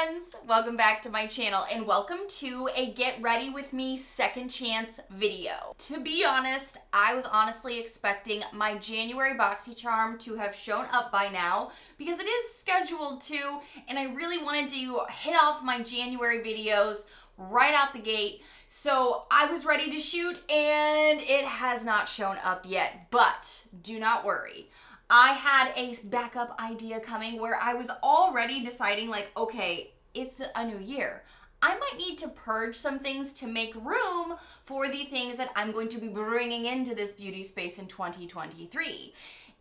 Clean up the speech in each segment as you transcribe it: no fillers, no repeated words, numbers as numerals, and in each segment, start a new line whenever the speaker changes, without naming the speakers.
friends, welcome back to my channel and welcome to a get ready with me second chance video. To be honest, I was honestly expecting my January Boxycharm to have shown up by now because it is scheduled to, and I really wanted to hit off my January videos right out the gate. So I was ready to shoot and it has not shown up yet, but do not worry. I had a backup idea coming where I was already deciding like, okay, it's a new year. I might need to purge some things to make room for the things that I'm going to be bringing into this beauty space in 2023.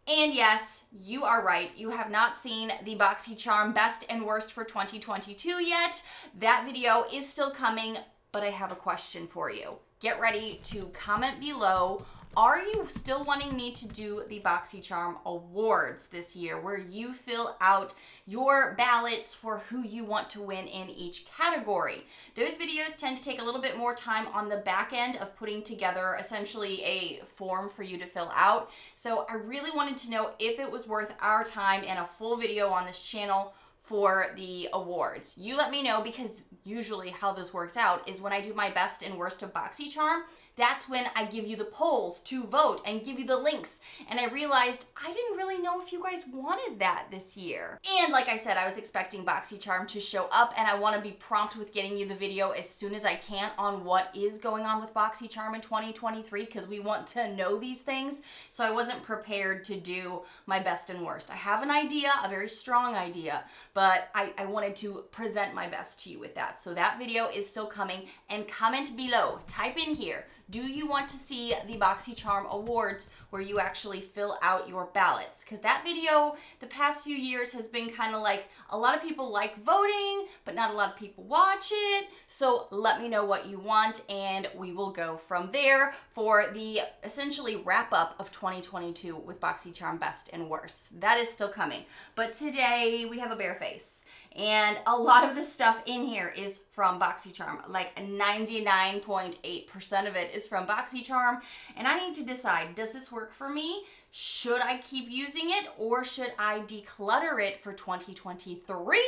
And yes, you are right. You have not seen the Boxycharm best and worst for 2022 yet. That video is still coming, but I have a question for you. Get ready to comment below. Are you still wanting me to do the Boxycharm Awards this year where you fill out your ballots for who you want to win in each category? Those videos tend to take a little bit more time on the back end of putting together essentially a form for you to fill out. So I really wanted to know if it was worth our time and a full video on this channel for the awards. You let me know, because usually how this works out is when I do my best and worst of Boxycharm, that's when I give you the polls to vote and give you the links. And I realized I didn't really know if you guys wanted that this year. And like I said, I was expecting Boxycharm to show up, and I want to be prompt with getting you the video as soon as I can on what is going on with Boxycharm in 2023, because we want to know these things. So I wasn't prepared to do my best and worst. I have an idea, a very strong idea, but I wanted to present my best to you with that. So that video is still coming, and comment below, type in here, do you want to see the Boxycharm Awards where you actually fill out your ballots? Because that video the past few years has been kind of like, a lot of people like voting, but not a lot of people watch it. So let me know what you want, and we will go from there for the essentially wrap up of 2022 with Boxycharm Best and Worst. That is still coming. But today we have a bare face. And a lot of the stuff in here is from Boxycharm. Like 99.8% of it is from Boxycharm. And I need to decide, does this work for me? Should I keep using it, or should I declutter it for 2023?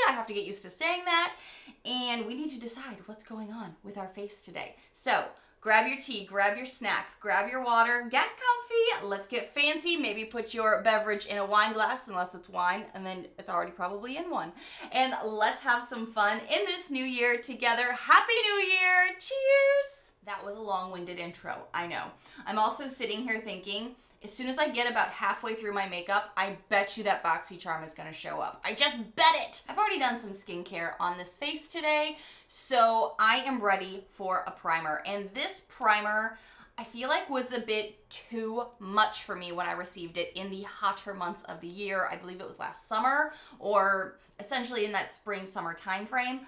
I have to get used to saying that. And we need to decide what's going on with our face today. So grab your tea, grab your snack, grab your water, get comfy, let's get fancy. Maybe put your beverage in a wine glass, unless it's wine, and then it's already probably in one. And let's have some fun in this new year together. Happy New Year! Cheers! That was a long-winded intro, I know. I'm also sitting here thinking, as soon as I get about halfway through my makeup, I bet you that Boxycharm is gonna show up. I just bet it! I've already done some skincare on this face today, so I am ready for a primer. And this primer, I feel like was a bit too much for me when I received it in the hotter months of the year. I believe it was last summer, or essentially in that spring-summer time frame.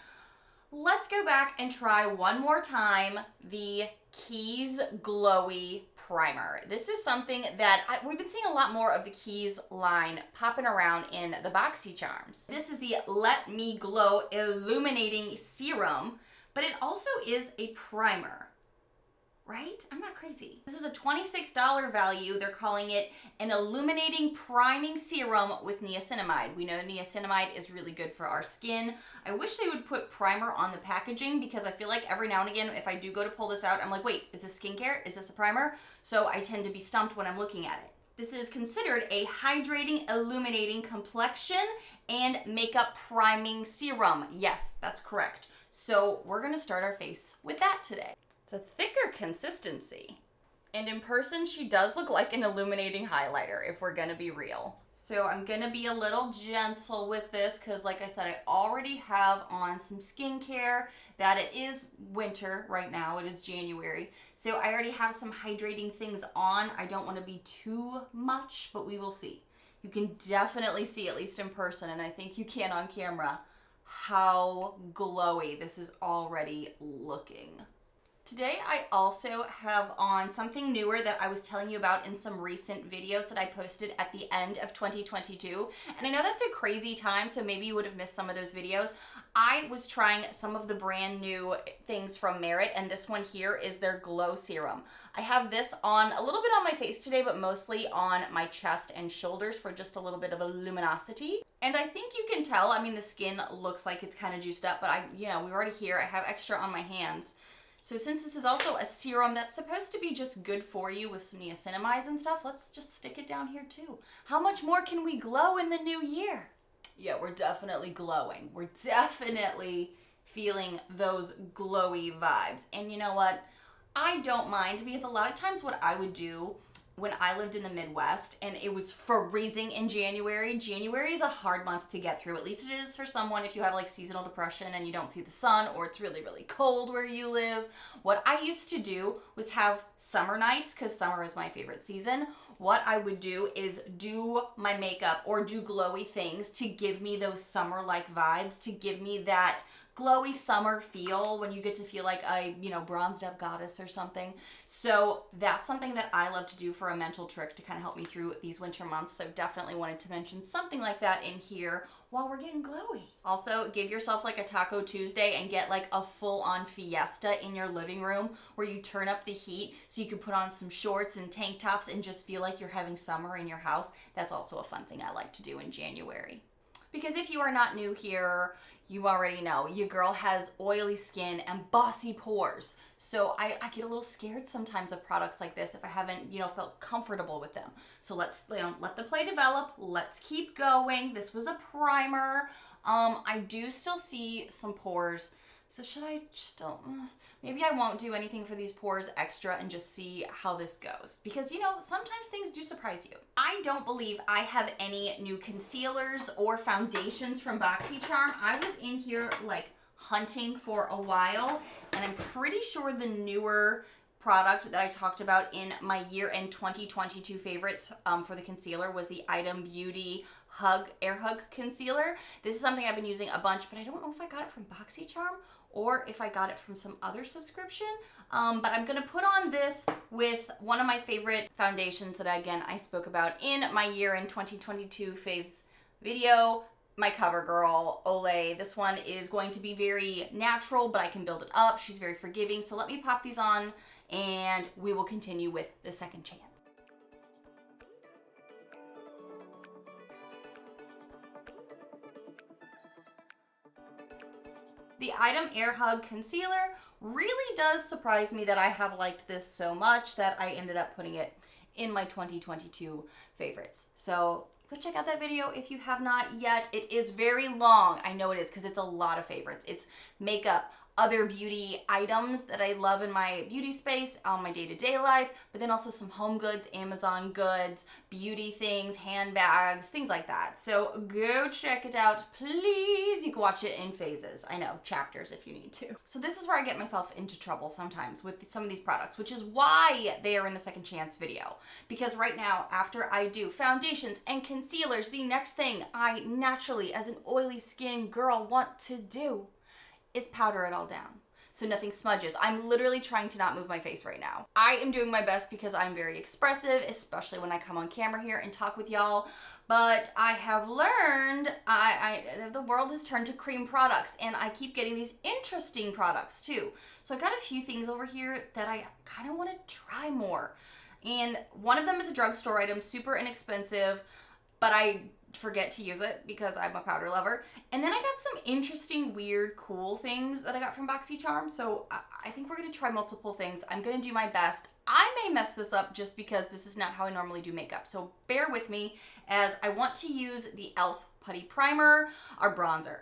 Let's go back and try one more time the Keys Glowy Primer. This is something that we've been seeing a lot more of the Keys line popping around in the Boxycharms. This is the Let Me Glow Illuminating Serum, but it also is a primer, right? I'm not crazy. This is a $26 value. They're calling it an illuminating priming serum with niacinamide. We know niacinamide is really good for our skin. I wish they would put primer on the packaging, because I feel like every now and again, if I do go to pull this out, I'm like, wait, is this skincare? Is this a primer? So I tend to be stumped when I'm looking at it. This is considered a hydrating, illuminating complexion and makeup priming serum. Yes, that's correct. So we're gonna start our face with that today. It's a thicker consistency. And in person, she does look like an illuminating highlighter, if we're gonna be real. So I'm gonna be a little gentle with this, because like I said, I already have on some skincare, that it is winter right now, it is January. So I already have some hydrating things on. I don't wanna be too much, but we will see. You can definitely see, at least in person, and I think you can on camera, how glowy this is already looking. Today I also have on something newer that I was telling you about in some recent videos that I posted at the end of 2022. And I know that's a crazy time, so maybe you would have missed some of those videos. I was trying some of the brand new things from Merit, and this one here is their Glow Serum. I have this on a little bit on my face today, but mostly on my chest and shoulders for just a little bit of a luminosity. And I think you can tell, I mean, the skin looks like it's kind of juiced up, but we're already here. I have extra on my hands. So since this is also a serum that's supposed to be just good for you with some niacinamides and stuff, let's just stick it down here too. How much more can we glow in the new year? Yeah, we're definitely glowing. We're definitely feeling those glowy vibes. And you know what? I don't mind, because a lot of times what I would do when I lived in the Midwest and it was freezing in January. January is a hard month to get through. At least it is for someone if you have like seasonal depression and you don't see the sun, or it's really, really cold where you live. What I used to do was have summer nights, because summer is my favorite season. What I would do is do my makeup or do glowy things to give me those summer-like vibes, to give me that glowy summer feel when you get to feel like a, bronzed up goddess or something. So that's something that I love to do for a mental trick to kind of help me through these winter months. So definitely wanted to mention something like that in here while we're getting glowy. Also, give yourself like a Taco Tuesday and get like a full-on fiesta in your living room where you turn up the heat so you can put on some shorts and tank tops and just feel like you're having summer in your house. That's also a fun thing I like to do in January. Because if you are not new here, you already know your girl has oily skin and bossy pores. So I get a little scared sometimes of products like this if I haven't, felt comfortable with them. So let's let the play develop. Let's keep going. This was a primer. I do still see some pores. So should I still, maybe I won't do anything for these pores extra and just see how this goes. Because, sometimes things do surprise you. I don't believe I have any new concealers or foundations from Boxycharm. I was in here like hunting for a while, and I'm pretty sure the newer product that I talked about in my year-end 2022 favorites for the concealer was the Item Beauty Air Hug Concealer. This is something I've been using a bunch, but I don't know if I got it from Boxycharm or if I got it from some other subscription. But I'm gonna put on this with one of my favorite foundations that I spoke about in my year-end 2022 faves video, my CoverGirl Olay. This one is going to be very natural, but I can build it up. She's very forgiving. So let me pop these on and we will continue with the second chance. The Item Air Hug Concealer really does surprise me that I have liked this so much that I ended up putting it in my 2022 favorites. So go check out that video if you have not yet. It is very long. I know it is because it's a lot of favorites. It's makeup, other beauty items that I love in my beauty space, on my day-to-day life, but then also some home goods, Amazon goods, beauty things, handbags, things like that. So go check it out, please. You can watch it in phases. I know, chapters if you need to. So this is where I get myself into trouble sometimes with some of these products, which is why they are in the second chance video. Because right now, after I do foundations and concealers, the next thing I naturally, as an oily skin girl, want to do is powder it all down so nothing smudges. I'm literally trying to not move my face right now. I am doing my best because I'm very expressive, especially when I come on camera here and talk with y'all. But I have learned the world has turned to cream products, and I keep getting these interesting products too. So I got a few things over here that I kind of want to try more. And one of them is a drugstore item, super inexpensive, but I forget to use it because I'm a powder lover. And then I got some interesting, weird, cool things that I got from Boxycharm. So I think we're going to try multiple things. I'm going to do my best. I may mess this up just because this is not how I normally do makeup. So bear with me as I want to use the e.l.f. Putty Primer, or bronzer.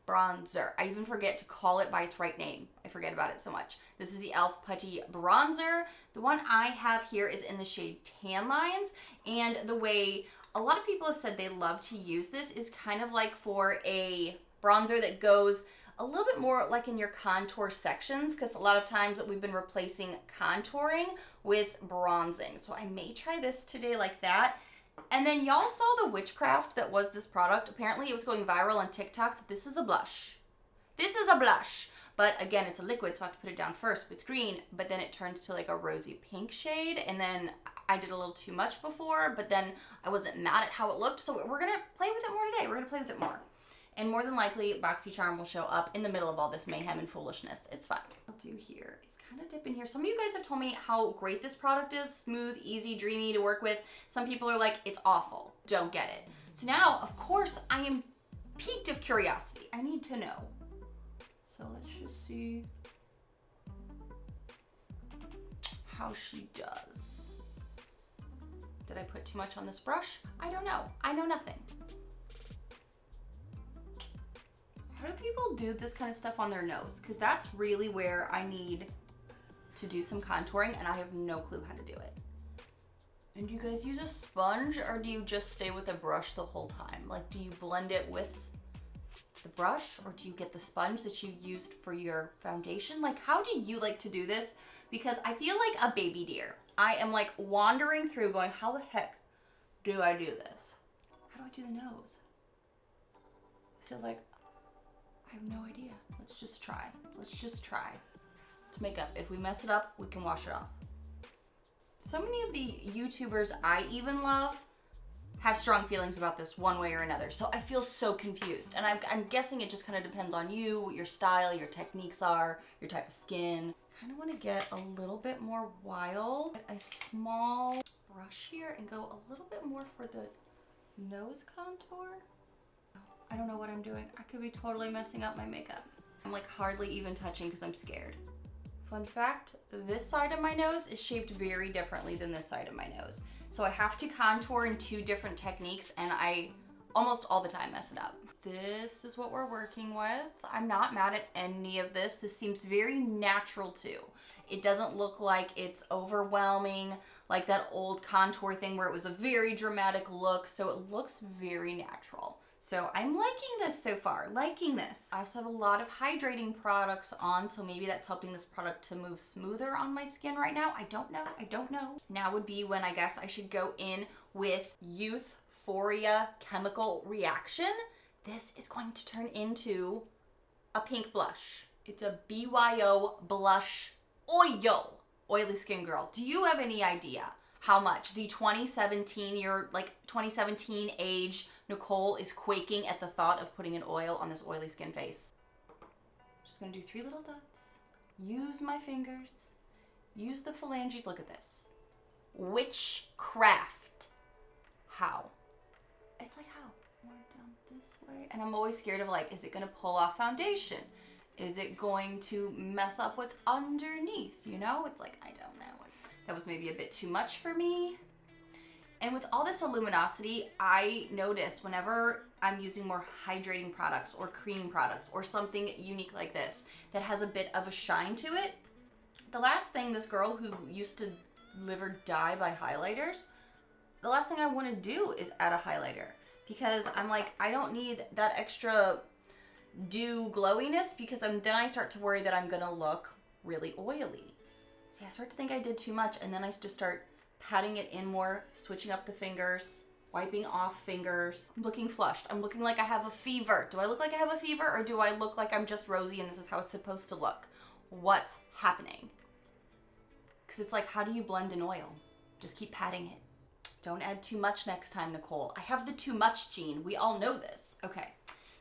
Bronzer. I even forget to call it by its right name. I forget about it so much. This is the e.l.f. Putty Bronzer. The one I have here is in the shade Tan Lines. And the way a lot of people have said they love to use this is kind of like for a bronzer that goes a little bit more like in your contour sections, because a lot of times we've been replacing contouring with bronzing. So I may try this today like that. And then y'all saw the witchcraft that was this product. Apparently it was going viral on TikTok that this is a blush. This is a blush. But again, it's a liquid, so I have to put it down first. It's green, but then it turns to like a rosy pink shade. And then I did a little too much before, but then I wasn't mad at how it looked. So we're gonna play with it more today. We're gonna play with it more. And more than likely, Boxycharm will show up in the middle of all this mayhem and foolishness. It's fine. What I'll do here is kind of dip in here. Some of you guys have told me how great this product is. Smooth, easy, dreamy to work with. Some people are like, it's awful. Don't get it. So now, of course, I am piqued of curiosity. I need to know. So let's just see how she does. Did I put too much on this brush? I don't know. I know nothing. How do people do this kind of stuff on their nose? Because that's really where I need to do some contouring, and I have no clue how to do it. And do you guys use a sponge, or do you just stay with a brush the whole time? Like, do you blend it with the brush, or do you get the sponge that you used for your foundation? Like, how do you like to do this? Because I feel like a baby deer. I am like wandering through going, how the heck do I do this? How do I do the nose? I feel like I have no idea. Let's just try. Let's just try. It's makeup. If we mess it up, we can wash it off. So many of the YouTubers I even love have strong feelings about this one way or another. So I feel so confused. And I'm guessing it just kind of depends on you, what your style, your techniques are, your type of skin. Kind of want to get a little bit more wild. Get a small brush here and go a little bit more for the nose contour. I don't know what I'm doing. I could be totally messing up my makeup. I'm like hardly even touching because I'm scared. Fun fact, this side of my nose is shaped very differently than this side of my nose. So I have to contour in two different techniques, and I almost all the time mess it up. This is what we're working with. I'm not mad at any of this. This seems very natural too. It doesn't look like it's overwhelming, like that old contour thing where it was a very dramatic look. So it looks very natural. So I'm liking this so far, liking this. I also have a lot of hydrating products on, so maybe that's helping this product to move smoother on my skin right now. I don't know. Now would be when I guess I should go in with Youthforia Chemical Reaction. This is going to turn into a pink blush. It's a BYO blush oil. Oily skin girl. Do you have any idea how much the 2017 age Nichole is quaking at the thought of putting an oil on this oily skin face? Just gonna do 3 little dots. Use my fingers. Use the phalanges. Look at this. Witchcraft. How? It's like how? More down this way. And I'm always scared of like, is it gonna pull off foundation? Is it going to mess up what's underneath? You know, it's like, I don't know. That was maybe a bit too much for me. And with all this luminosity, I notice whenever I'm using more hydrating products or cream products or something unique like this that has a bit of a shine to it, the last thing this girl who used to live or die by highlighters, the last thing I want to do is add a highlighter, because I'm like, I don't need that extra dew glowiness, because then I start to worry that I'm gonna look really oily. See, I start to think I did too much, and then I just start patting it in more, switching up the fingers, wiping off fingers. I'm looking flushed. I'm looking like I have a fever. Do I look like I have a fever, or do I look like I'm just rosy and this is how it's supposed to look? What's happening? Because it's like, how do you blend an oil? Just keep patting it. Don't add too much next time, Nichole. I have the too much gene. We all know this. Okay,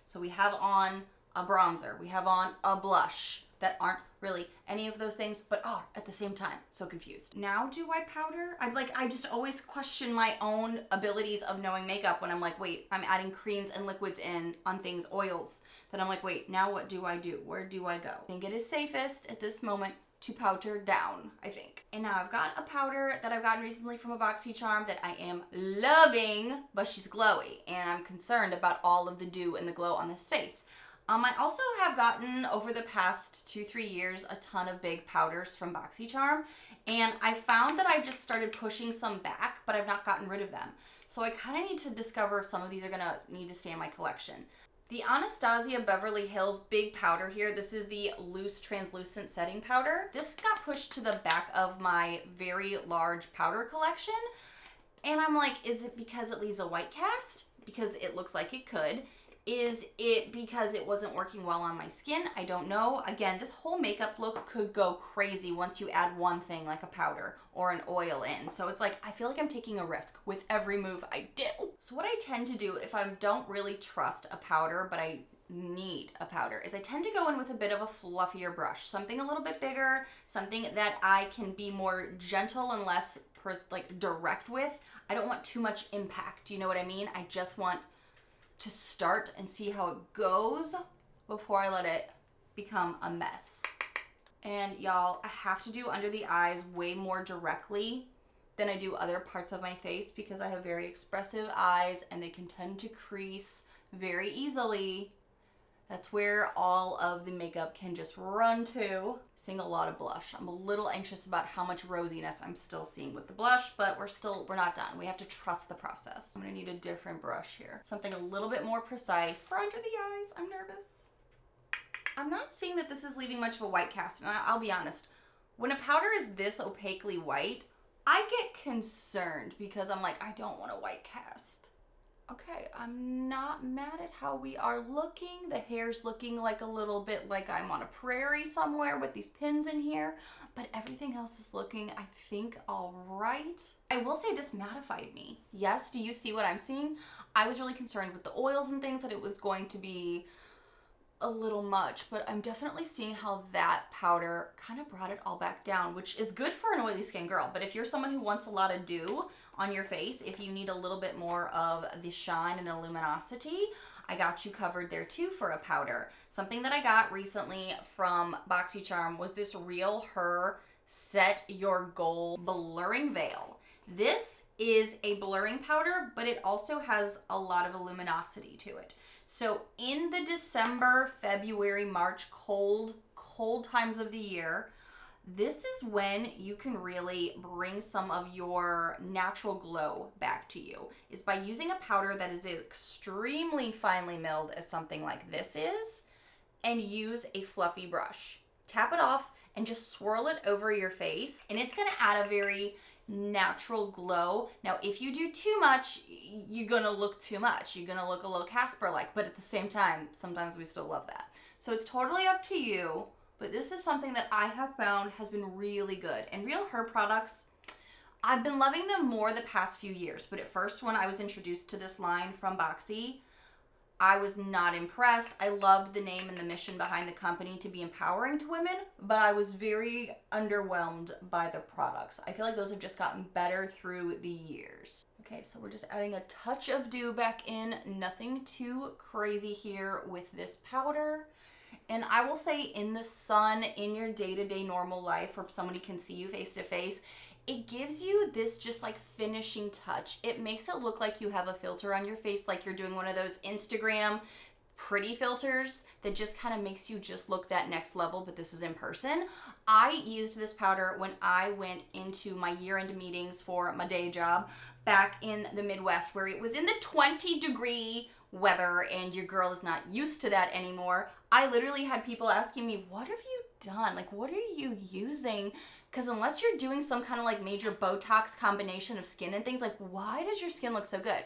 so we have on a bronzer. We have on a blush that aren't really any of those things, but are at the same time. So confused. Now do I powder? I just always question my own abilities of knowing makeup when I'm like, wait, I'm adding creams and liquids in on things, oils. Then I'm like, wait, now what do I do? Where do I go? I think it is safest at this moment to powder down, I think. And now I've got a powder that I've gotten recently from a Boxycharm that I am loving, but she's glowy, and I'm concerned about all of the dew and the glow on this face. I also have gotten, over the past 2-3 years, a ton of big powders from Boxycharm, and I found that I've just started pushing some back, but I've not gotten rid of them. So I kind of need to discover if some of these are gonna need to stay in my collection. The Anastasia Beverly Hills big powder here, this is the loose translucent setting powder. This got pushed to the back of my very large powder collection, and I'm like, is it because it leaves a white cast? Because it looks like it could. Is it because it wasn't working well on my skin? I don't know. Again, this whole makeup look could go crazy once you add one thing like a powder or an oil in. So it's like, I feel like I'm taking a risk with every move I do. So what I tend to do if I don't really trust a powder, but I need a powder, is I tend to go in with a bit of a fluffier brush, something a little bit bigger, something that I can be more gentle and less like direct with. I don't want too much impact. You know what I mean? I just want to start and see how it goes before I let it become a mess. And y'all, I have to do under the eyes way more directly than I do other parts of my face because I have very expressive eyes and they can tend to crease very easily. That's where all of the makeup can just run to. Seeing a lot of blush. I'm a little anxious about how much rosiness I'm still seeing with the blush, but we're not done. We have to trust the process. I'm gonna need a different brush here. Something a little bit more precise. For under the eyes, I'm nervous. I'm not seeing that this is leaving much of a white cast, and I'll be honest. When a powder is this opaquely white, I get concerned because I'm like, I don't want a white cast. Okay, I'm not mad at how we are looking. The hair's looking like a little bit like I'm on a prairie somewhere with these pins in here, but everything else is looking, I think, all right. I will say this mattified me. Yes, do you see what I'm seeing? I was really concerned with the oils and things that it was going to be a little much, but I'm definitely seeing how that powder kind of brought it all back down, which is good for an oily skin girl. But if you're someone who wants a lot of dew on your face, if you need a little bit more of the shine and luminosity, I got you covered there too for a powder. Something that I got recently from Boxycharm was this Real Her Set Your Goal Blurring Veil. This is a blurring powder, but it also has a lot of luminosity to it. So in the December, February, March, cold times of the year, this is when you can really bring some of your natural glow back to you, is by using a powder that is extremely finely milled as something like this is, and use a fluffy brush. Tap it off and just swirl it over your face, and it's gonna add a very natural glow. Now, if you do too much, you're gonna look too much. You're gonna look a little Casper-like, but at the same time, sometimes we still love that. So it's totally up to you, but this is something that I have found has been really good. And Real Her products, I've been loving them more the past few years, but at first when I was introduced to this line from Boxy, I was not impressed. I loved the name and the mission behind the company to be empowering to women, but I was very underwhelmed by the products. I feel like those have just gotten better through the years. Okay, so we're just adding a touch of dew back in. Nothing too crazy here with this powder. And I will say, in the sun, in your day-to-day normal life where somebody can see you face to face, it gives you this just like finishing touch. It makes it look like you have a filter on your face, like you're doing one of those Instagram pretty filters that just kind of makes you just look that next level, but this is in person. I used this powder when I went into my year-end meetings for my day job back in the Midwest, where it was in the 20-degree weather and your girl is not used to that anymore. I literally had people asking me, what have you done? Like, what are you using? Because unless you're doing some kind of like major Botox combination of skin and things, like, why does your skin look so good?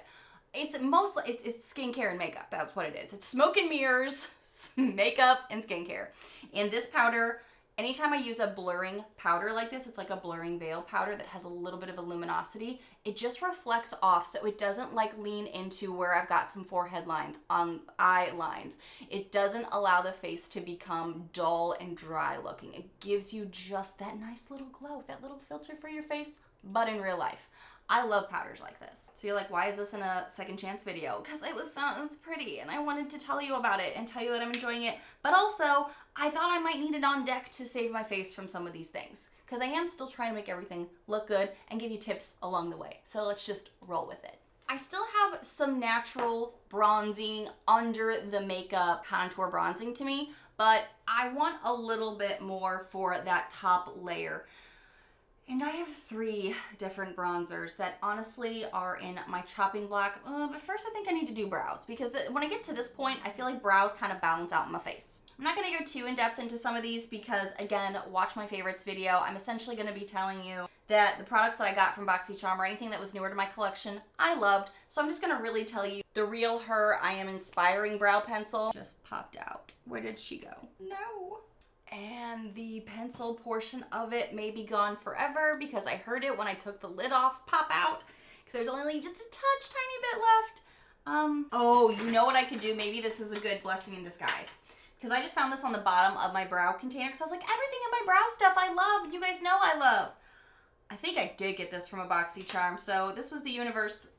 It's mostly, it's skincare and makeup. That's what it is. It's smoke and mirrors, makeup and skincare. And this powder, anytime I use a blurring powder like this, it's like a blurring veil powder that has a little bit of a luminosity. It just reflects off, so it doesn't like lean into where I've got some forehead lines, on eye lines. It doesn't allow the face to become dull and dry looking. It gives you just that nice little glow, that little filter for your face, but in real life. I love powders like this. So you're like, why is this in a second chance video? Because it's pretty and I wanted to tell you about it and tell you that I'm enjoying it. But also, I thought I might need it on deck to save my face from some of these things. Because I am still trying to make everything look good and give you tips along the way. So let's just roll with it. I still have some natural bronzing under the makeup, contour bronzing to me, but I want a little bit more for that top layer. And I have 3 different bronzers that honestly are in my chopping block. But first I think I need to do brows because when I get to this point, I feel like brows kind of balance out my face. I'm not going to go too in depth into some of these because, again, watch my favorites video. I'm essentially going to be telling you that the products that I got from Boxycharm or anything that was newer to my collection, I loved. So I'm just going to really tell you the Real Her I Am Inspiring Brow Pencil just popped out. Where did she go? No. And the pencil portion of it may be gone forever because I heard it when I took the lid off pop out because there's only just a touch tiny bit left. Oh, you know what I could do? Maybe this is a good blessing in disguise. Because I just found this on the bottom of my brow container because I was like, everything in my brow stuff I love. You guys know I love. I think I did get this from a Boxycharm. So this was the universe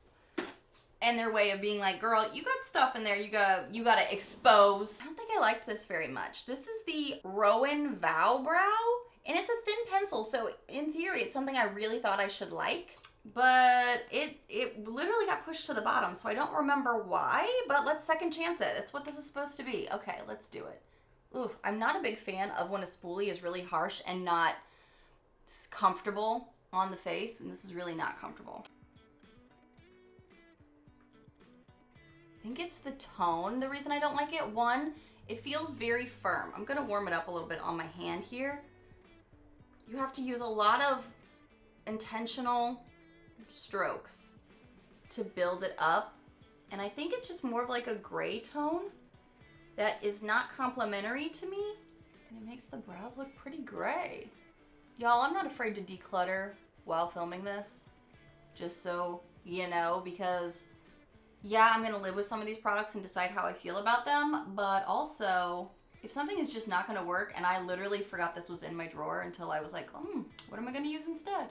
and their way of being like, girl, you got stuff in there you gotta expose. I don't think I liked this very much. This is the Rowan Vow Brow, and it's a thin pencil, so in theory, it's something I really thought I should like, but it literally got pushed to the bottom, so I don't remember why, but let's second chance it. That's what this is supposed to be. Okay, let's do it. Oof, I'm not a big fan of when a spoolie is really harsh and not comfortable on the face, and this is really not comfortable. I think it's the tone, the reason I don't like it. One, it feels very firm. I'm gonna warm it up a little bit on my hand here. You have to use a lot of intentional strokes to build it up. And I think it's just more of like a gray tone that is not complimentary to me. And it makes the brows look pretty gray. Y'all, I'm not afraid to declutter while filming this. Just so you know, because yeah, I'm gonna live with some of these products and decide how I feel about them, but also, if something is just not gonna work, and I literally forgot this was in my drawer until I was like, what am I gonna use instead?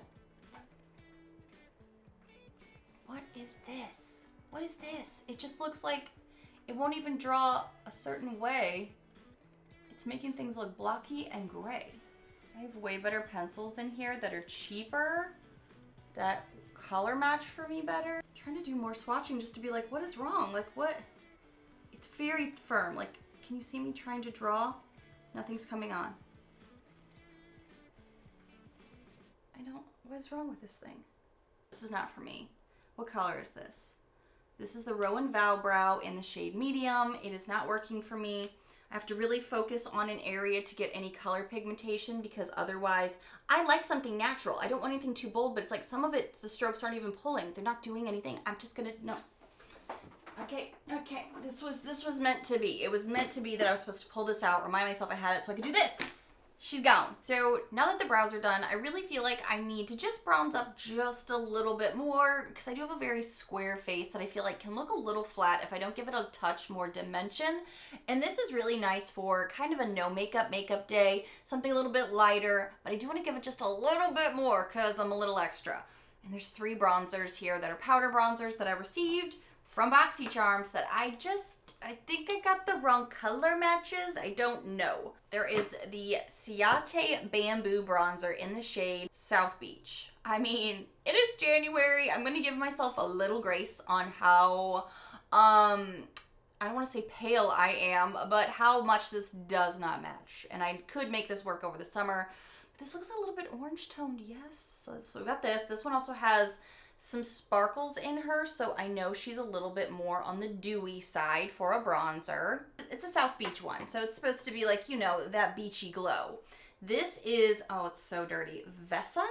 What is this? What is this? It just looks like it won't even draw a certain way. It's making things look blocky and gray. I have way better pencils in here that are cheaper, that color match for me better. I'm trying to do more swatching just to be like, what is wrong? Like, what? It's very firm. Like, can you see me trying to draw? Nothing's coming on. What is wrong with this thing? This is not for me. What color is this? This is the Rowan Vow Brow in the shade medium. It is not working for me. I have to really focus on an area to get any color pigmentation because otherwise, I like something natural. I don't want anything too bold, but it's like some of it, the strokes aren't even pulling. They're not doing anything. I'm just gonna, no. Okay. This was meant to be. It was meant to be that I was supposed to pull this out, remind myself I had it so I could do this. She's gone. So now that the brows are done, I really feel like I need to just bronze up just a little bit more because I do have a very square face that I feel like can look a little flat if I don't give it a touch more dimension. And this is really nice for kind of a no makeup day, something a little bit lighter, but I do want to give it just a little bit more because I'm a little extra. And there's 3 bronzers here that are powder bronzers that I received from Boxycharms that I think I got the wrong color matches. I don't know. There is the Ciate Bamboo Bronzer in the shade South Beach. I mean, it is January. I'm going to give myself a little grace on how, I don't want to say pale I am, but how much this does not match. And I could make this work over the summer. But this looks a little bit orange toned, yes. So we got this. This one also has some sparkles in her, so I know she's a little bit more on the dewy side for a bronzer. It's a South Beach one, so it's supposed to be like, you know, that beachy glow. This is, oh, it's so dirty. Vesa?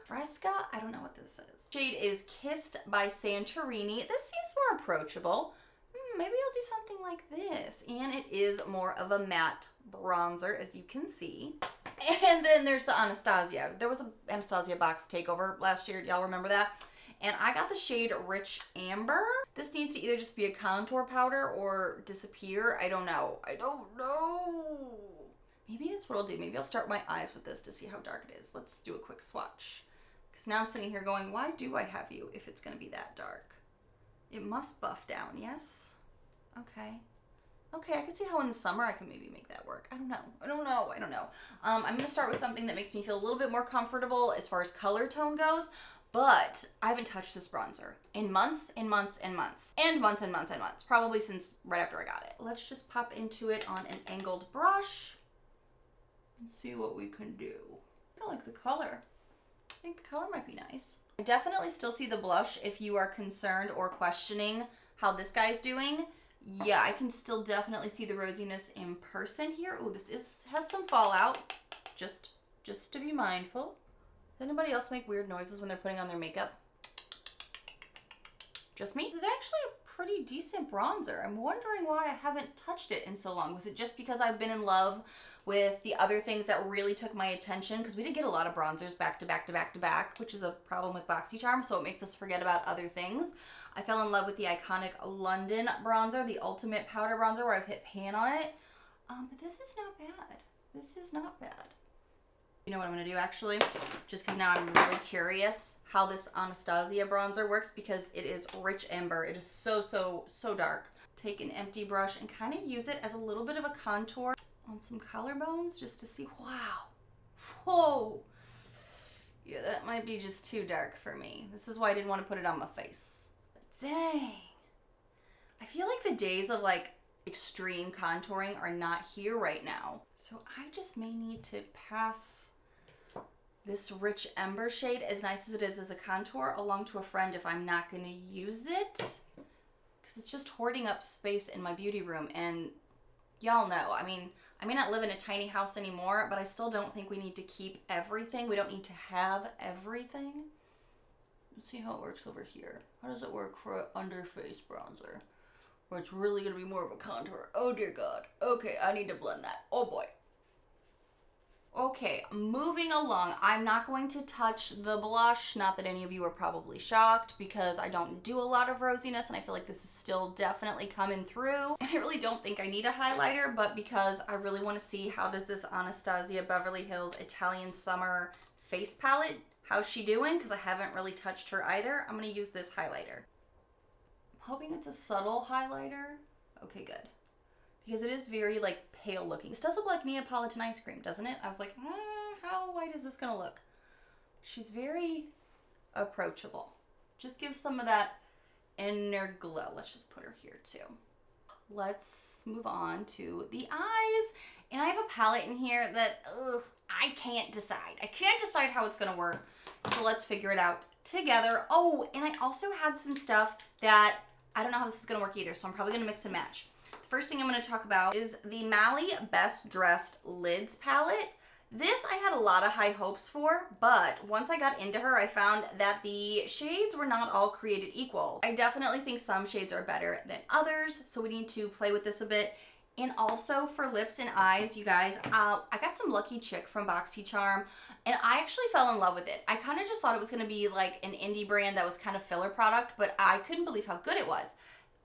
Fresca? I don't know what this is. Shade is Kissed by Santorini. This seems more approachable. Maybe I'll do something like this. And it is more of a matte bronzer, as you can see. And then there's the Anastasia. There was an Anastasia box takeover last year. Y'all remember that? And I got the shade Rich Amber. This needs to either just be a contour powder or disappear. I don't know. Maybe that's what I'll do. Maybe I'll start my eyes with this to see how dark it is. Let's do a quick swatch. Because now I'm sitting here going, why do I have you if it's going to be that dark? It must buff down, yes? Okay, I can see how in the summer I can maybe make that work. I don't know. I'm going to start with something that makes me feel a little bit more comfortable as far as color tone goes, but I haven't touched this bronzer in months. Probably since right after I got it. Let's just pop into it on an angled brush and see what we can do. I like the color. think the color might be nice. I definitely still see the blush if you are concerned or questioning how this guy's doing. Yeah, I can still definitely see the rosiness in person here. Oh, has some fallout. Just to be mindful. Does anybody else make weird noises when they're putting on their makeup? Just me? This is actually a pretty decent bronzer. I'm wondering why I haven't touched it in so long. Was it just because I've been in love with the other things that really took my attention? Because we did get a lot of bronzers back to back to back to back, which is a problem with Boxycharm, so it makes us forget about other things. I fell in love with the iconic London bronzer, the ultimate powder bronzer, where I've hit pan on it. But this is not bad. This is not bad. You know what I'm gonna do actually? Just because now I'm really curious how this Anastasia bronzer works, because it is rich amber. It is so dark. Take an empty brush and kind of use it as a little bit of a contour on some collarbones just to see. Wow. Whoa. Yeah, that might be just too dark for me. This is why I didn't want to put it on my face. Dang. I feel like the days of like extreme contouring are not here right now. So I just may need to pass this rich ember shade, as nice as it is as a contour, along to a friend if I'm not going to use it. Because it's just hoarding up space in my beauty room. And y'all know, I mean, I may not live in a tiny house anymore, but I still don't think we need to keep everything. We don't need to have everything. Let's see how it works over here. How does it work for an underface bronzer? Where it's really going to be more of a contour. Oh dear God. Okay, I need to blend that. Oh boy. Okay, moving along. I'm not going to touch the blush. Not that any of you are probably shocked, because I don't do a lot of rosiness and I feel like this is still definitely coming through. And I really don't think I need a highlighter, but because I really want to see how does this Anastasia Beverly Hills Italian Summer face palette, how's she doing? Because I haven't really touched her either. I'm going to use this highlighter. I'm hoping it's a subtle highlighter. Okay, good. Because it is very like pale looking. This does look like Neapolitan ice cream, doesn't it? I was like, how white is this gonna look? She's very approachable. Just gives some of that inner glow. Let's just put her here too. Let's move on to the eyes. And I have a palette in here that I can't decide. I can't decide how it's gonna work. So let's figure it out together. Oh, and I also had some stuff that I don't know how this is gonna work either, so I'm probably gonna mix and match. First thing I'm going to talk about is the Mally Best Dressed Lids palette. This I had a lot of high hopes for, but once I got into her, I found that the shades were not all created equal. I definitely think some shades are better than others, so we need to play with this a bit. And also for lips and eyes, you guys, I got some Lucky Chick from Boxycharm, and I actually fell in love with it. I kind of just thought it was going to be like an indie brand that was kind of filler product, but I couldn't believe how good it was.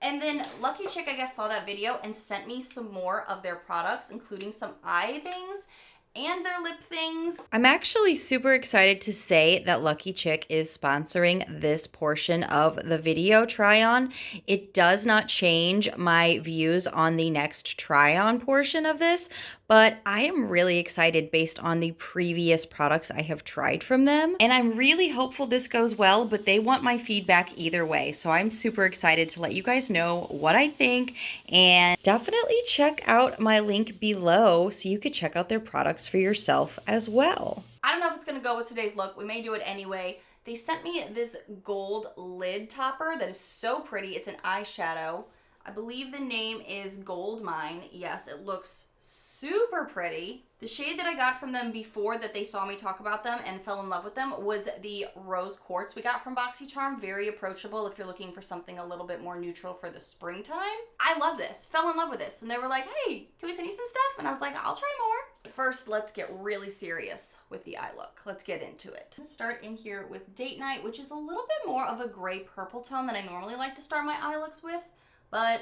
And then Lucky Chick, I guess, saw that video and sent me some more of their products, including some eye things and their lip things. I'm actually super excited to say that Lucky Chick is sponsoring this portion of the video try-on. It does not change my views on the next try-on portion of this, but I am really excited based on the previous products I have tried from them. And I'm really hopeful this goes well, but they want my feedback either way. So I'm super excited to let you guys know what I think, and definitely check out my link below so you could check out their products for yourself as well. I don't know if it's gonna go with today's look. We may do it anyway. They sent me this gold lid topper that is so pretty. It's an eyeshadow. I believe the name is Gold Mine. Yes, it looks super pretty. The shade that I got from them before that they saw me talk about them and fell in love with them was the Rose Quartz we got from Boxycharm. Very approachable if you're looking for something a little bit more neutral for the springtime. I love this. Fell in love with this. And they were like, hey, can we send you some stuff? And I was like, I'll try more. First, let's get really serious with the eye look. Let's get into it. I'm gonna start in here with Date Night, which is a little bit more of a gray purple tone than I normally like to start my eye looks with, but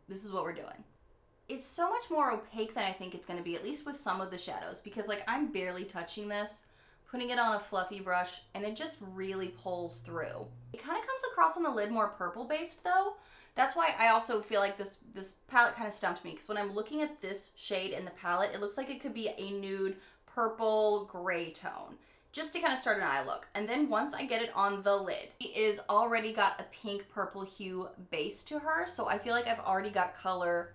this is what we're doing. It's so much more opaque than I think it's going to be, at least with some of the shadows, because like I'm barely touching this, putting it on a fluffy brush, and it just really pulls through. It kind of comes across on the lid more purple based though. That's why I also feel like this palette kind of stumped me, because when I'm looking at this shade in the palette, it looks like it could be a nude purple gray tone, just to kind of start an eye look. And then once I get it on the lid, it is already got a pink purple hue base to her, so I feel like I've already got color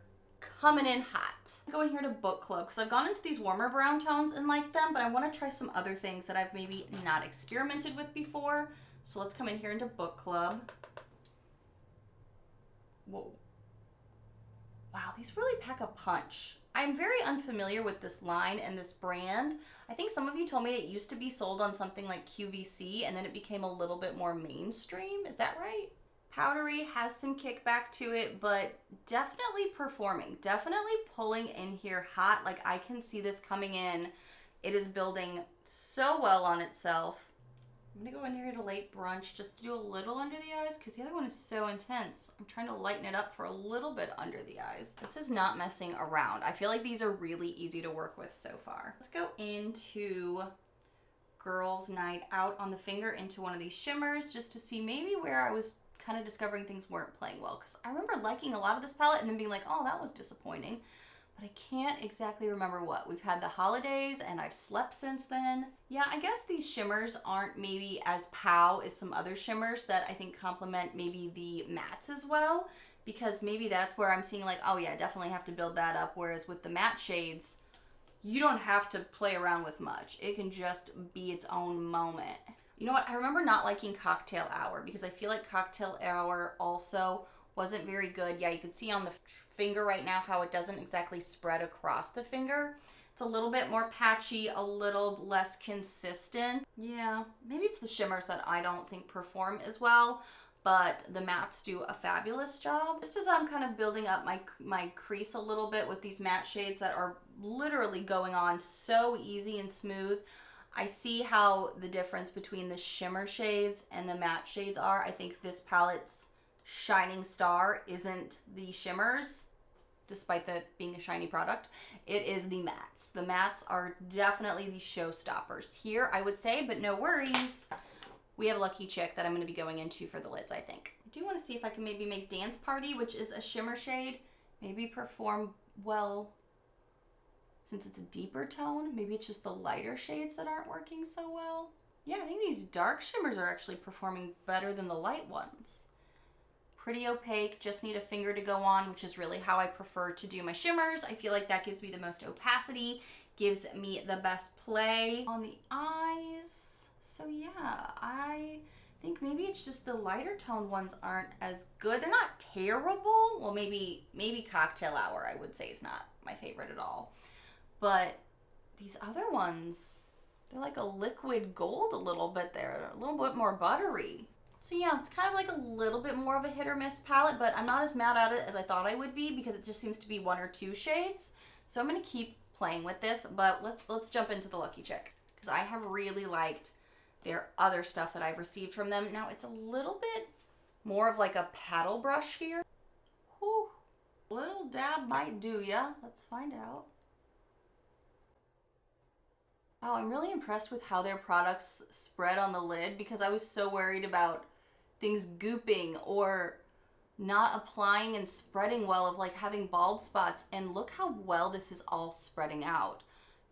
coming in hot. Go in here to Book Club because I've gone into these warmer brown tones and like them, but I want to try some other things that I've maybe not experimented with before. So let's come in here into Book Club. Whoa. Wow, these really pack a punch. I'm very unfamiliar with this line and this brand. I think some of you told me it used to be sold on something like QVC and then it became a little bit more mainstream. Is that right? Powdery, has some kickback to it, but definitely performing. Definitely pulling in here hot. Like I can see this coming in. It is building so well on itself. I'm gonna go in here at a late brunch just to do a little under the eyes because the other one is so intense. I'm trying to lighten it up for a little bit under the eyes. This is not messing around. I feel like these are really easy to work with so far. Let's go into Girls Night Out on the finger into one of these shimmers just to see maybe where I was kind of discovering things weren't playing well. Because I remember liking a lot of this palette and then being like, oh, that was disappointing. But I can't exactly remember what. We've had the holidays and I've slept since then. Yeah, I guess these shimmers aren't maybe as pow as some other shimmers that I think complement maybe the mattes as well. Because maybe that's where I'm seeing like, oh yeah, definitely have to build that up. Whereas with the matte shades, you don't have to play around with much. It can just be its own moment. You know what? I remember not liking Cocktail Hour because I feel like Cocktail Hour also wasn't very good. Yeah, you can see on the finger right now how it doesn't exactly spread across the finger. It's a little bit more patchy, a little less consistent. Yeah, maybe it's the shimmers that I don't think perform as well, but the mattes do a fabulous job. Just as I'm kind of building up my crease a little bit with these matte shades that are literally going on so easy and smooth, I see how the difference between the shimmer shades and the matte shades are. I think this palette's shining star isn't the shimmers, despite that being a shiny product. It is the mattes. The mattes are definitely the showstoppers here, I would say, but no worries. We have Lucky Chick that I'm going to be going into for the lids, I think. I do want to see if I can maybe make Dance Party, which is a shimmer shade, maybe perform well since it's a deeper tone. Maybe it's just the lighter shades that aren't working so well. Yeah, I think these dark shimmers are actually performing better than the light ones. Pretty opaque, just need a finger to go on, which is really how I prefer to do my shimmers. I feel like that gives me the most opacity, gives me the best play on the eyes. So yeah, I think maybe it's just the lighter tone ones aren't as good. They're not terrible. Well, maybe Cocktail Hour I would say is not my favorite at all. But these other ones, they're like a liquid gold a little bit. They're a little bit more buttery. So yeah, it's kind of like a little bit more of a hit or miss palette, but I'm not as mad at it as I thought I would be because it just seems to be one or two shades. So I'm going to keep playing with this, but let's jump into the Lucky Chick because I have really liked their other stuff that I've received from them. Now it's a little bit more of like a paddle brush here. Whew. Little dab might do ya. Let's find out. Oh, I'm really impressed with how their products spread on the lid because I was so worried about things gooping or not applying and spreading well, of like having bald spots, and look how well this is all spreading out.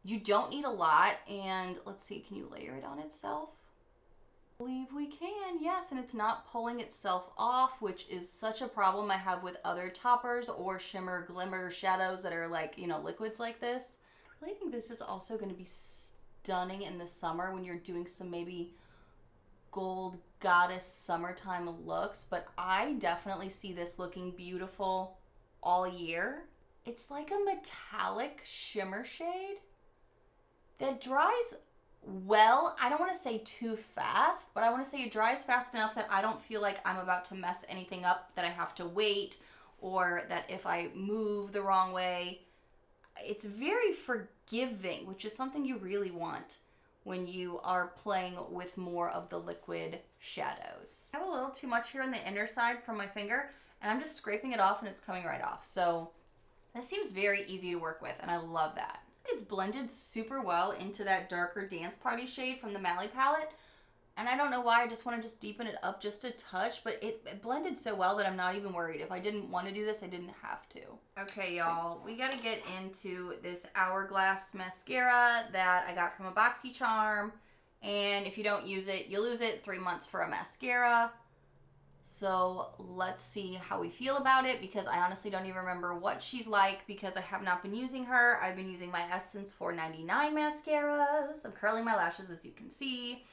You don't need a lot, and let's see, can you layer it on itself? I believe we can, yes, and it's not pulling itself off, which is such a problem I have with other toppers or shimmer glimmer shadows that are like, you know, liquids like this. I really think this is also going to be stunning in the summer when you're doing some maybe gold goddess summertime looks, but I definitely see this looking beautiful all year. It's like a metallic shimmer shade that dries well. I don't want to say too fast, but I want to say it dries fast enough that I don't feel like I'm about to mess anything up, that I have to wait, or that if I move the wrong way. It's very forgiving, which is something you really want when you are playing with more of the liquid shadows. I have a little too much here on the inner side from my finger, and I'm just scraping it off and it's coming right off. So this seems very easy to work with, and I love that. It's blended super well into that darker Dance Party shade from the Mally palette. And I don't know why, I just want to just deepen it up just a touch, but it blended so well that I'm not even worried. If I didn't want to do this, I didn't have to. Okay, y'all, we got to get into this Hourglass mascara that I got from a Boxycharm. And if you don't use it, you lose it. 3 months for a mascara. So let's see how we feel about it, because I honestly don't even remember what she's like because I have not been using her. I've been using my Essence 499 mascaras. I'm curling my lashes, as you can see.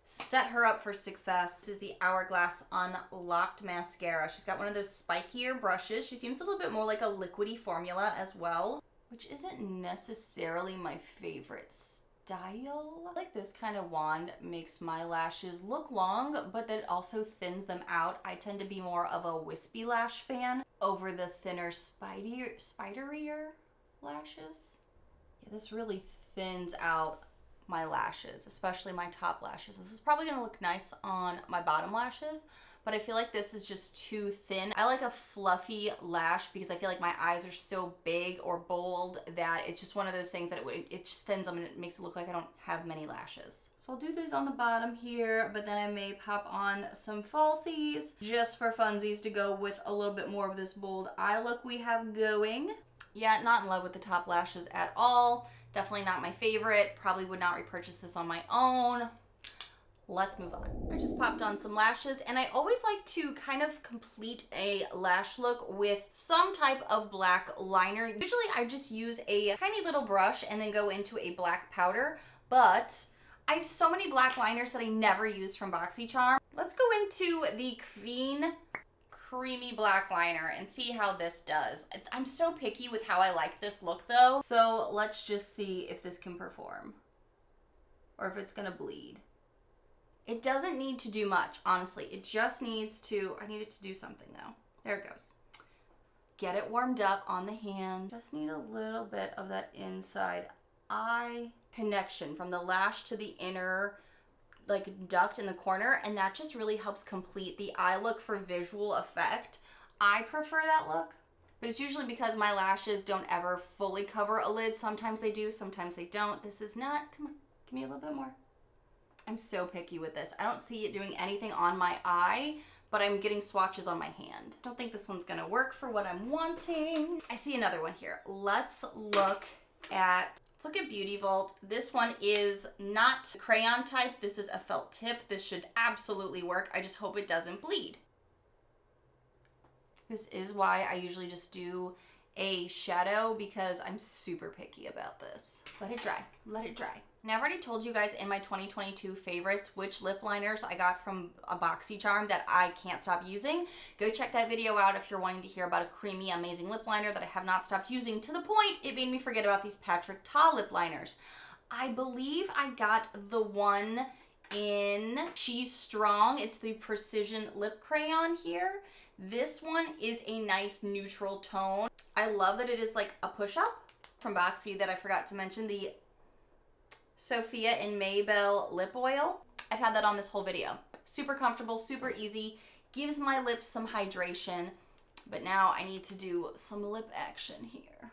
Set her up for success. This is the Hourglass Unlocked Mascara. She's got one of those spikier brushes. She seems a little bit more like a liquidy formula as well, which isn't necessarily my favorite style. I like this kind of wand makes my lashes look long, but that also thins them out. I tend to be more of a wispy lash fan over the thinner spiderier lashes. Yeah, this really thins out my lashes, especially my top lashes. This is probably gonna look nice on my bottom lashes, but I feel like this is just too thin. I like a fluffy lash because I feel like my eyes are so big or bold that it's just one of those things that it just thins them and it makes it look like I don't have many lashes. So I'll do these on the bottom here, but then I may pop on some falsies just for funsies to go with a little bit more of this bold eye look we have going. Yeah, not in love with the top lashes at all. Definitely not my favorite. Probably would not repurchase this on my own. Let's move on. I just popped on some lashes, and I always like to kind of complete a lash look with some type of black liner. Usually I just use a tiny little brush and then go into a black powder, but I have so many black liners that I never use from Boxycharm. Let's go into the Queen Creamy Black Liner and see how this does. I'm so picky with how I like this look though, so let's just see if this can perform or if it's gonna bleed. It doesn't need to do much, honestly. It just needs to, I need it to do something though. There it goes. Get it warmed up on the hand. Just need a little bit of that inside eye connection from the lash to the inner like duct in the corner, and that just really helps complete the eye look for visual effect. I prefer that look, but it's usually because my lashes don't ever fully cover a lid. Sometimes they do, sometimes they don't. This is not, come on, give me a little bit more. I'm so picky with this. I don't see it doing anything on my eye, but I'm getting swatches on my hand. Don't think this one's gonna work for what I'm wanting. I see another one here. Let's look at Beauty Vault. This one is not crayon type. This is a felt tip. This should absolutely work. I just hope it doesn't bleed. This is why I usually just do a shadow, because I'm super picky about this. Let it dry, let it dry. Now, I've already told you guys in my 2022 favorites which lip liners I got from a Boxycharm that I can't stop using. Go check that video out if you're wanting to hear about a creamy, amazing lip liner that I have not stopped using, to the point it made me forget about these Patrick Ta lip liners. I believe I got the one in She's Strong. It's the Precision Lip Crayon here. This one is a nice neutral tone. I love that it is like a push-up from Boxy that I forgot to mention, the Sophia and Maybell lip oil. I've had that on this whole video. Super comfortable, super easy, gives my lips some hydration, but now I need to do some lip action here.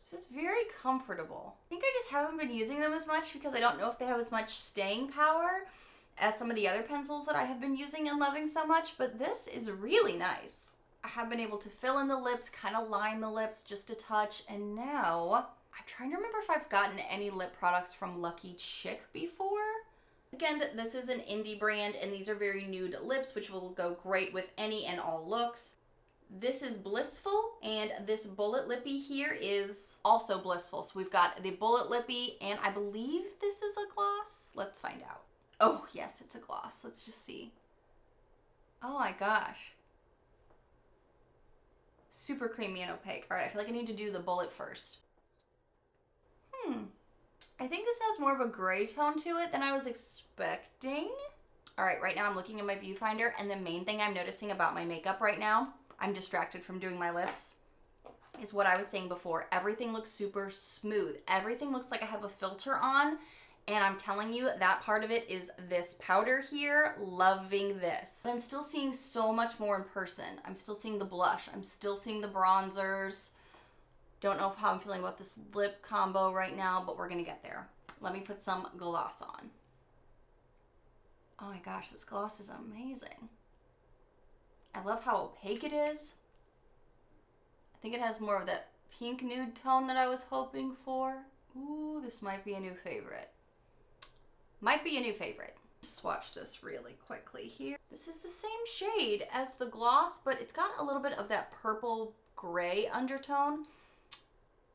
This is very comfortable. I think I just haven't been using them as much because I don't know if they have as much staying power as some of the other pencils that I have been using and loving so much, but this is really nice. I have been able to fill in the lips, kind of line the lips just a touch, and now I'm trying to remember if I've gotten any lip products from Lucky Chick before. Again, this is an indie brand, and these are very nude lips, which will go great with any and all looks. This is Blissful, and this Bullet Lippy here is also Blissful. So we've got the Bullet Lippy, and I believe this is a gloss. Let's find out. Oh, yes, it's a gloss. Let's just see. Oh my gosh. Super creamy and opaque. All right, I feel like I need to do the Bullet first. I think this has more of a gray tone to it than I was expecting. All right, right now I'm looking at my viewfinder, and the main thing I'm noticing about my makeup right now, I'm distracted from doing my lips, is what I was saying before. Everything looks super smooth. Everything looks like I have a filter on, and I'm telling you that part of it is this powder here. Loving this. But I'm still seeing so much more in person. I'm still seeing the blush. I'm still seeing the bronzers. Don't know how I'm feeling about this lip combo right now, but we're gonna get there. Let me put some gloss on. Oh my gosh, this gloss is amazing. I love how opaque it is. I think it has more of that pink nude tone that I was hoping for. Ooh, this might be a new favorite. Might be a new favorite. Swatch this really quickly here. This is the same shade as the gloss, but it's got a little bit of that purple gray undertone.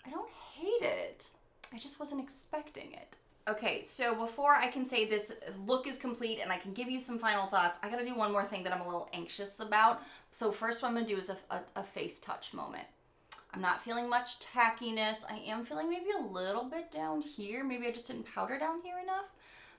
I don't hate it. I just wasn't expecting it. Okay, so before I can say this look is complete and I can give you some final thoughts, I gotta do one more thing that I'm a little anxious about. So first what I'm gonna do is a face touch moment. I'm not feeling much tackiness. I am feeling maybe a little bit down here. Maybe I just didn't powder down here enough,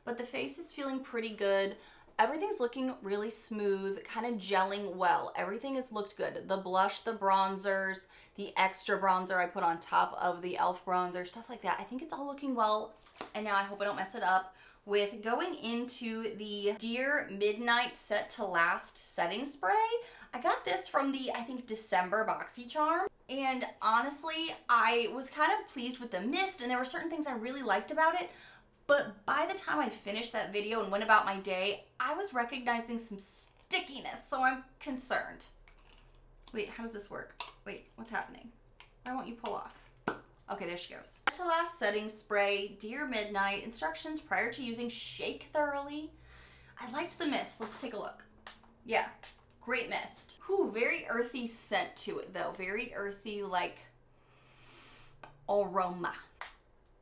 but the face is feeling pretty good. Everything's looking really smooth, kind of gelling well. Everything has looked good. The blush, the bronzers, the extra bronzer I put on top of the e.l.f. bronzer, stuff like that. I think it's all looking well. And now I hope I don't mess it up with going into the Dear Midnight Set to Last setting spray. I got this from the, I think, December Boxycharm. And honestly, I was kind of pleased with the mist, and there were certain things I really liked about it. But by the time I finished that video and went about my day, I was recognizing some stickiness, so I'm concerned. Wait, how does this work? Wait, what's happening? Why won't you pull off? Okay, there she goes. To last setting spray, Dear Midnight. Instructions prior to using, shake thoroughly. I liked the mist. Let's take a look. Yeah, great mist. Whew, very earthy scent to it though. Very earthy, like, aroma.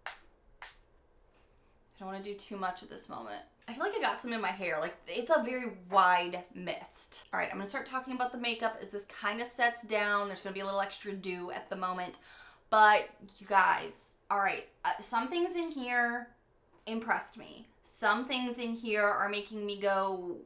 I don't want to do too much at this moment. I feel like I got some in my hair. Like, it's a very wide mist. All right, I'm gonna start talking about the makeup as this kind of sets down. There's gonna be a little extra dew at the moment. But you guys, all right, some things in here impressed me. Some things in here are making me go,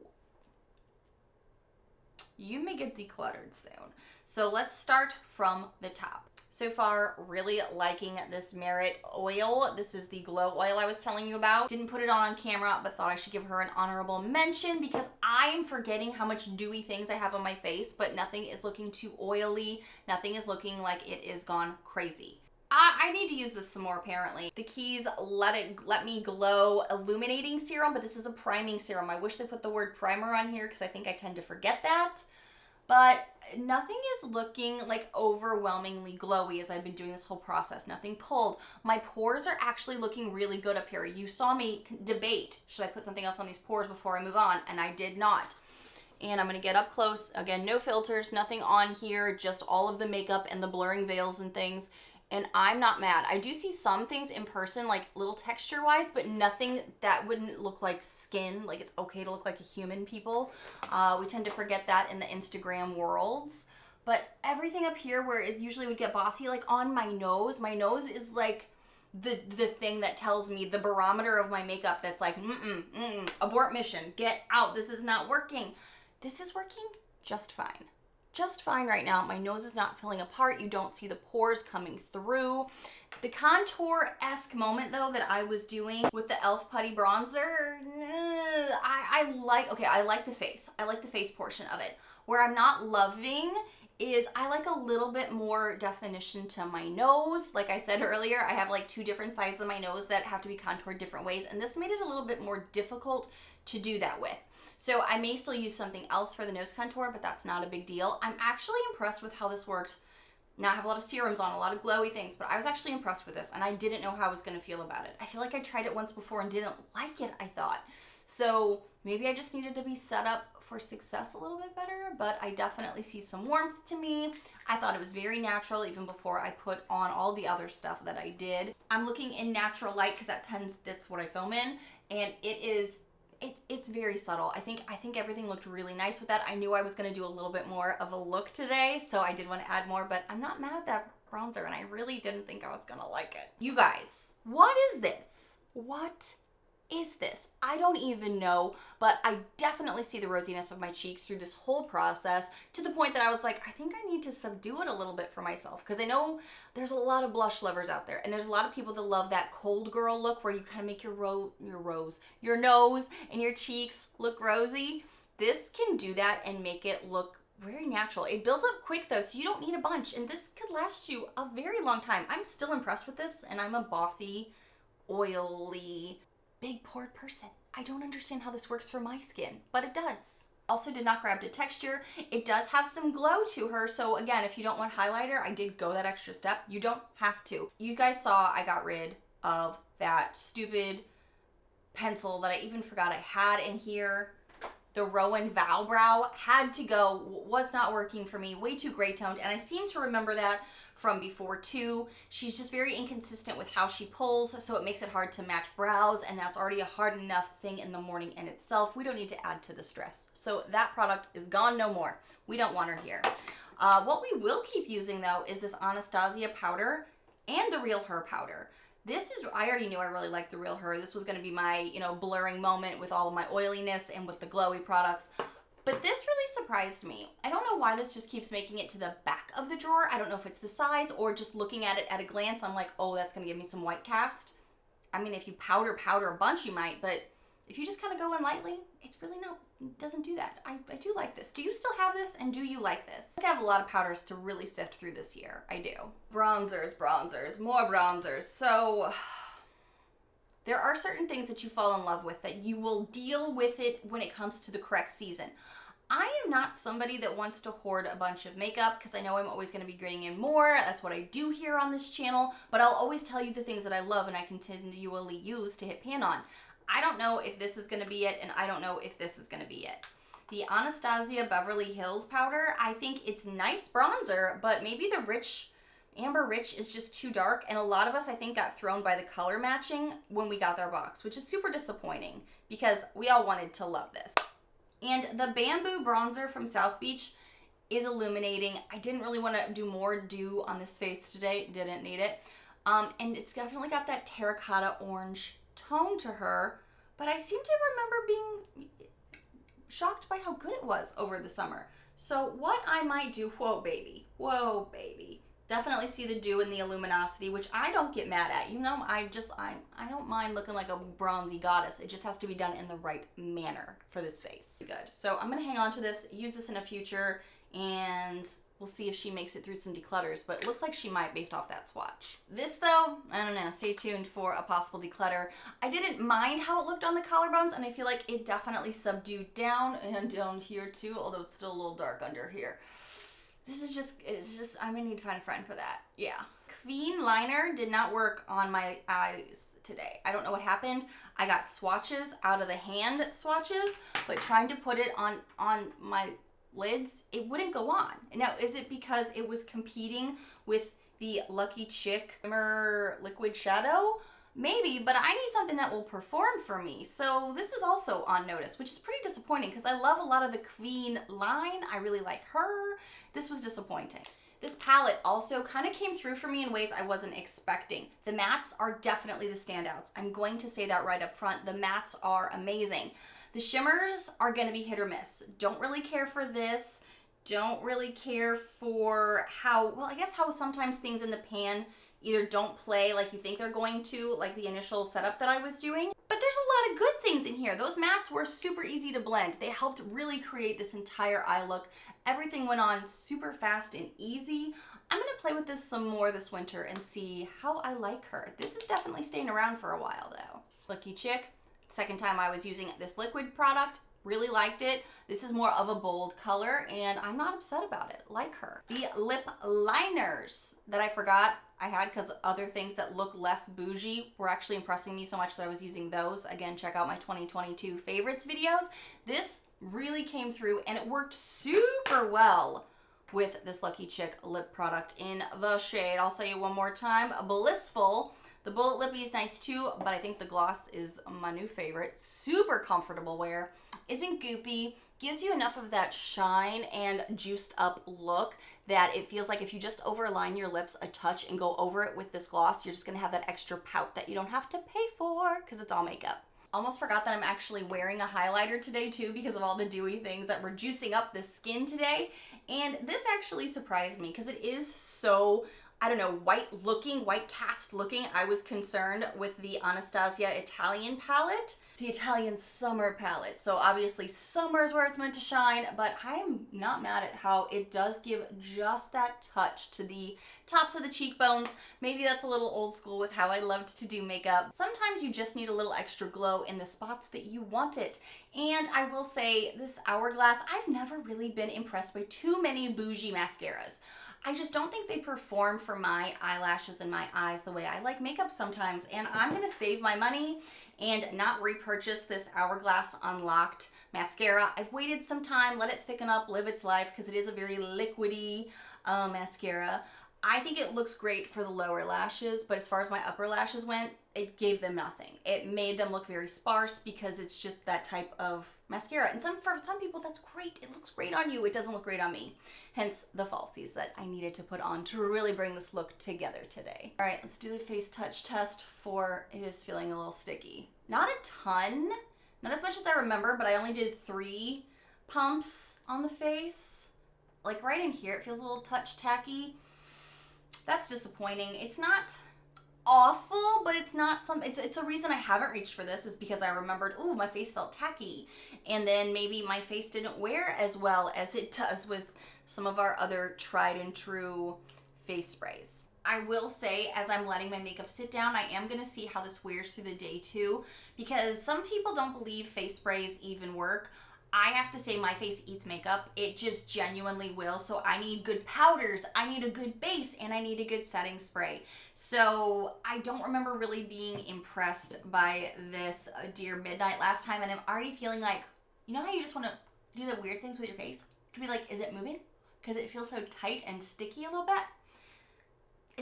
you may get decluttered soon. So let's start from the top. So far, really liking this Merit oil. This is the glow oil I was telling you about. Didn't put it on camera, but thought I should give her an honorable mention because I am forgetting how much dewy things I have on my face, but nothing is looking too oily. Nothing is looking like it is gone crazy. I need to use this some more apparently. The Keys Let Me Glow Illuminating Serum, but this is a priming serum. I wish they put the word primer on here because I think I tend to forget that. But nothing is looking like overwhelmingly glowy as I've been doing this whole process. Nothing pulled. My pores are actually looking really good up here. You saw me debate, should I put something else on these pores before I move on? And I did not. And I'm gonna get up close. Again, no filters, nothing on here, just all of the makeup and the blurring veils and things. And I'm not mad. I do see some things in person, like little texture-wise, but nothing that wouldn't look like skin. Like, it's okay to look like a human, people. We tend to forget that in the Instagram worlds. But everything up here where it usually would get bossy, like on my nose is like the thing that tells me, the barometer of my makeup that's like, abort mission, get out, this is not working. This is working just fine. Just fine right now. My nose is not filling apart. You don't see the pores coming through. The contour-esque moment though that I was doing with the e.l.f. Putty Bronzer, I like the face. I like the face portion of it. Where I'm not loving is I like a little bit more definition to my nose. Like I said earlier, I have like two different sides of my nose that have to be contoured different ways, and this made it a little bit more difficult to do that with. So I may still use something else for the nose contour, but that's not a big deal. I'm actually impressed with how this worked. Now I have a lot of serums on, a lot of glowy things, but I was actually impressed with this and I didn't know how I was gonna feel about it. I feel like I tried it once before and didn't like it, I thought. So maybe I just needed to be set up for success a little bit better, but I definitely see some warmth to me. I thought it was very natural even before I put on all the other stuff that I did. I'm looking in natural light because that's what I film in, and it's very subtle. I think everything looked really nice with that. I knew I was gonna do a little bit more of a look today, so I did want to add more, but I'm not mad at that bronzer, and I really didn't think I was gonna like it. You guys, what is this? What is this? I don't even know, but I definitely see the rosiness of my cheeks through this whole process, to the point that I was like, I think I need to subdue it a little bit for myself, because I know there's a lot of blush lovers out there, and there's a lot of people that love that cold girl look where you kind of make your nose and your cheeks look rosy. This can do that and make it look very natural. It builds up quick though, so you don't need a bunch, and this could last you a very long time. I'm still impressed with this, and I'm a bossy, oily, big pored person. I don't understand how this works for my skin, but it does. Also did not grab the texture. It does have some glow to her, so again, if you don't want highlighter, I did go that extra step. You don't have to. You guys saw I got rid of that stupid pencil that I even forgot I had in here. The Rowan Vow Brow had to go, was not working for me, way too gray toned, and I seem to remember that from before too. She's just very inconsistent with how she pulls, so it makes it hard to match brows, and that's already a hard enough thing in the morning in itself. We don't need to add to the stress. So that product is gone, no more. We don't want her here. What we will keep using though is this Anastasia powder and the Real Her powder. This is, I already knew I really liked the Real Her. This was going to be my, blurring moment with all of my oiliness and with the glowy products. But this really surprised me. I don't know why this just keeps making it to the back of the drawer. I don't know if it's the size or just looking at it at a glance, I'm like, oh, that's going to give me some white cast. I mean, if you powder a bunch, you might, but if you just kind of go in lightly, it's really not, it doesn't do that. I do like this. Do you still have this, and do you like this? I think I have a lot of powders to really sift through this year. I do. Bronzers, more bronzers. So there are certain things that you fall in love with that you will deal with it when it comes to the correct season. I am not somebody that wants to hoard a bunch of makeup because I know I'm always going to be getting in more. That's what I do here on this channel, but I'll always tell you the things that I love and I continually use to hit pan on. I don't know if this is going to be it, and I don't know if this is going to be it. The Anastasia Beverly Hills powder, I think it's nice bronzer, but maybe the Amber Rich is just too dark, and a lot of us, I think, got thrown by the color matching when we got their box, which is super disappointing because we all wanted to love this. And the Bamboo bronzer from South Beach is illuminating. I didn't really want to do more dew on this face today, didn't need it. And it's definitely got that terracotta orange tone to her, but I seem to remember being shocked by how good it was over the summer. So what I might do, whoa baby, definitely see the dew and the luminosity, which I don't get mad at. I don't mind looking like a bronzy goddess. It just has to be done in the right manner for this face. Good. So I'm gonna hang on to this, use this in a future, and we'll see if she makes it through some declutters, but it looks like she might based off that swatch. This though, I don't know, stay tuned for a possible declutter. I didn't mind how it looked on the collarbones, and I feel like it definitely subdued down and down here too, although it's still a little dark under here. This is just, I may need to find a friend for that. Yeah. Queen liner did not work on my eyes today. I don't know what happened. I got swatches out of the hand swatches, but trying to put it on my lids, it wouldn't go on. Now, is it because it was competing with the Lucky Chick Shimmer Liquid Shadow? Maybe, but I need something that will perform for me. So this is also on notice, which is pretty disappointing because I love a lot of the Queen line. I really like her. This was disappointing. This palette also kind of came through for me in ways I wasn't expecting. The mattes are definitely the standouts. I'm going to say that right up front. The mattes are amazing. The shimmers are going to be hit or miss. Don't really care for this. Don't really care for how sometimes things in the pan either don't play like you think they're going to, like the initial setup that I was doing. But there's a lot of good things in here. Those mattes were super easy to blend. They helped really create this entire eye look. Everything went on super fast and easy. I'm gonna play with this some more this winter and see how I like her. This is definitely staying around for a while though. Lucky Chick, second time I was using this liquid product. Really liked it. This is more of a bold color and I'm not upset about it. Like her. The lip liners that I forgot I had because other things that look less bougie were actually impressing me so much that I was using those. Again, check out my 2022 favorites videos. This really came through and it worked super well with this Lucky Chick lip product in the shade. I'll say it one more time, Blissful. The Bullet Lippy is nice too, but I think the gloss is my new favorite. Super comfortable wear, isn't goopy, gives you enough of that shine and juiced up look that it feels like if you just overline your lips a touch and go over it with this gloss, you're just gonna have that extra pout that you don't have to pay for because it's all makeup. Almost forgot that I'm actually wearing a highlighter today too because of all the dewy things that were juicing up the skin today. And this actually surprised me because it is so, I don't know, white cast looking. I was concerned with the Anastasia Italian palette. It's the Italian summer palette. So obviously summer is where it's meant to shine, but I'm not mad at how it does give just that touch to the tops of the cheekbones. Maybe that's a little old school with how I loved to do makeup. Sometimes you just need a little extra glow in the spots that you want it. And I will say this Hourglass, I've never really been impressed by too many bougie mascaras. I just don't think they perform for my eyelashes and my eyes the way I like makeup sometimes. And I'm gonna save my money and not repurchase this Hourglass Unlocked mascara. I've waited some time, let it thicken up, live its life, because it is a very liquidy mascara. I think it looks great for the lower lashes, but as far as my upper lashes went, it gave them nothing. It made them look very sparse because it's just that type of mascara. And for some people, that's great. It looks great on you. It doesn't look great on me. Hence the falsies that I needed to put on to really bring this look together today. All right, let's do the face touch test for it is feeling a little sticky. Not a ton, not as much as I remember, but I only did 3 pumps on the face. Like right in here, it feels a little touch tacky. That's disappointing. It's not awful, but it's not it's a reason I haven't reached for this is because I remembered, ooh, my face felt tacky. And then maybe my face didn't wear as well as it does with some of our other tried and true face sprays. I will say, as I'm letting my makeup sit down, I am going to see how this wears through the day too, because some people don't believe face sprays even work. I have to say my face eats makeup. It just genuinely will. So I need good powders, I need a good base, and I need a good setting spray. So I don't remember really being impressed by this Dear Midnight last time, and I'm already feeling like, you know how you just want to do the weird things with your face? To be like, is it moving? Because it feels so tight and sticky a little bit.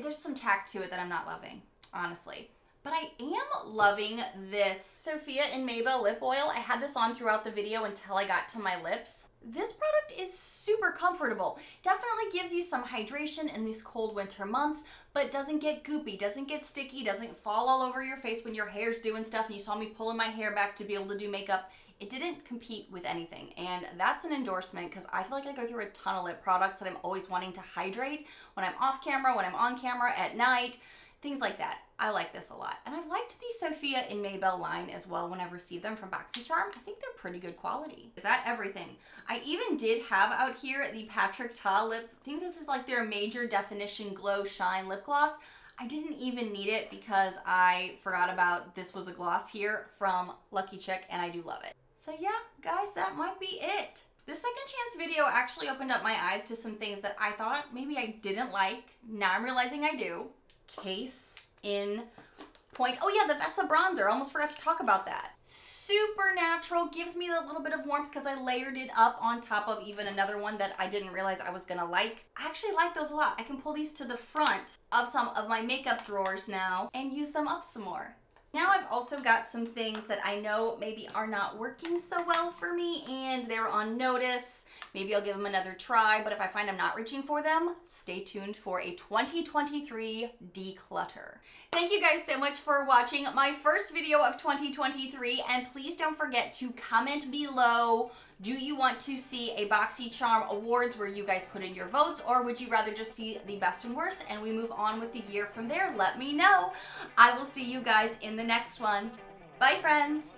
There's some tact to it that I'm not loving, honestly. But I am loving this Sophia and Maybell lip oil. I had this on throughout the video until I got to my lips. This product is super comfortable. Definitely gives you some hydration in these cold winter months, but doesn't get goopy, doesn't get sticky, doesn't fall all over your face when your hair's doing stuff and you saw me pulling my hair back to be able to do makeup. It didn't compete with anything, and that's an endorsement because I feel like I go through a ton of lip products that I'm always wanting to hydrate when I'm off camera, when I'm on camera, at night, things like that. I like this a lot. And I've liked the Sophia and Maybell line as well when I've received them from Boxycharm. I think they're pretty good quality. Is that everything? I even did have out here the Patrick Ta lip. I think this is like their Major Definition Glow Shine lip gloss. I didn't even need it because I forgot about this was a gloss here from Lucky Chick, and I do love it. So yeah, guys, that might be it. This second chance video actually opened up my eyes to some things that I thought maybe I didn't like. Now I'm realizing I do. Case in point. Oh yeah, the Vessa bronzer. Almost forgot to talk about that. Super natural. Gives me that little bit of warmth because I layered it up on top of even another one that I didn't realize I was gonna like. I actually like those a lot. I can pull these to the front of some of my makeup drawers now and use them up some more. Now I've also got some things that I know maybe are not working so well for me and they're on notice. Maybe I'll give them another try, but if I find I'm not reaching for them, stay tuned for a 2023 declutter. Thank you guys so much for watching my first video of 2023, and please don't forget to comment below. Do you want to see a Boxycharm Awards where you guys put in your votes, or would you rather just see the best and worst and we move on with the year from there? Let me know. I will see you guys in the next one. Bye, friends.